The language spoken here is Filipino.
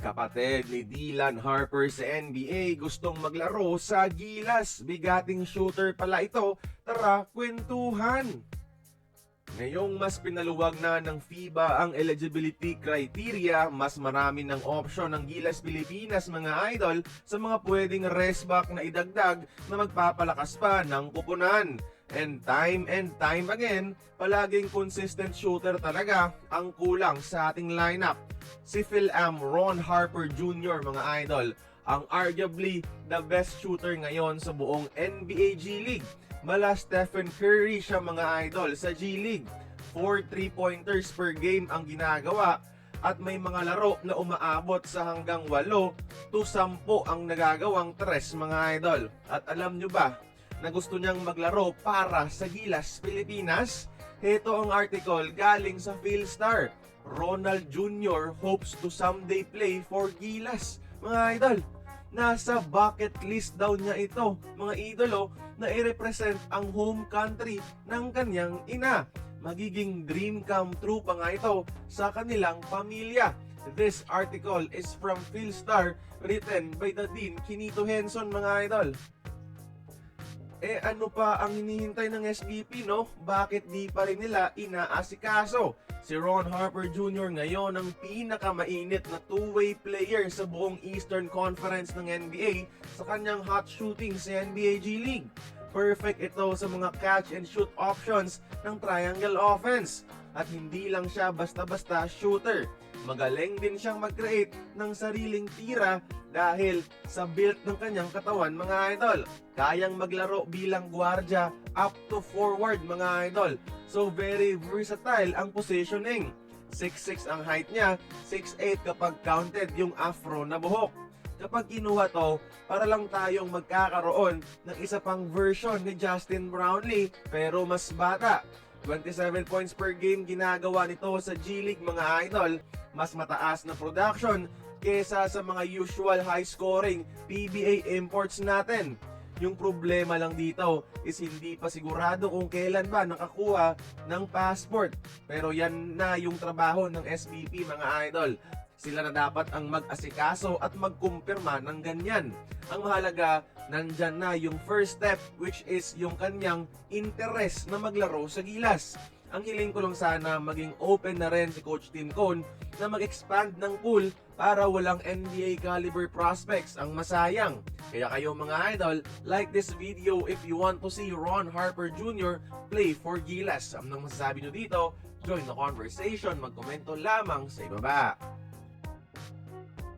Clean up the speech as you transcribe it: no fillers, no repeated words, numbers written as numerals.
Kapatid ni Dylan Harper sa NBA gustong maglaro sa Gilas. Bigating shooter pala ito. Tara, kwentuhan! Ngayong mas pinaluwag na ng FIBA ang eligibility criteria, mas marami ng option ng Gilas Pilipinas mga idol sa mga pwedeng restback na idagdag na magpapalakas pa ng kupunan. And time again, palaging consistent shooter talaga ang kulang sa ating lineup. Si Phil-Am Ron Harper Jr. mga idol, ang arguably the best shooter ngayon sa buong NBA G League. Mala Stephen Curry siya mga idol sa G League. 4 3-pointers per game ang ginagawa at may mga laro na umaabot sa hanggang 8 to 10 ang nagagawang tres mga idol. At alam nyo ba na gusto niyang maglaro para sa Gilas Pilipinas? Heto ang article galing sa Philstar. Ronald Jr. hopes to someday play for Gilas. Mga idol, nasa bucket list daw niya ito, mga idolo, na i-represent ang home country ng kanyang ina. Magiging dream come true pa nga ito sa kanilang pamilya. This article is from Philstar, written by the Dean Quinito Henson mga idol. Ano pa ang hinihintay ng SBP, no? Bakit di pa rin nila inaasikaso? Si Ron Harper Jr. ngayon ang pinakamainit na two-way player sa buong Eastern Conference ng NBA sa kanyang hot shooting sa NBA G League. Perfect ito sa mga catch and shoot options ng triangle offense. At hindi lang siya basta-basta shooter. Magaling din siyang mag-create ng sariling tira dahil sa build ng kanyang katawan mga idol. Kayang maglaro bilang gwardiya up to forward mga idol. So very versatile ang positioning. 6'6 ang height niya, 6'8 kapag counted yung afro na buhok. Kapag kinuha to, para lang tayong magkakaroon ng isa pang version ni Justin Brownlee pero mas bata. 27 points per game ginagawa nito sa G League mga idol. Mas mataas na production kesa sa mga usual high scoring PBA imports natin. Yung problema lang dito is hindi pa sigurado kung kailan ba nakakuha ng passport. Pero yan na yung trabaho ng SBP mga idol. Sila na dapat ang mag-asikaso at magkumpirma ng ganyan. Ang mahalaga, nandyan na yung first step which is yung kanyang interest na maglaro sa Gilas. Ang hiling ko lang sana maging open na rin si Coach Tim Cone na mag-expand ng pool para walang NBA caliber prospects ang masayang. Kaya kayo mga idol, like this video if you want to see Ron Harper Jr. play for Gilas. Anong masasabi nyo dito? Join the conversation, magkomento lamang sa ibaba.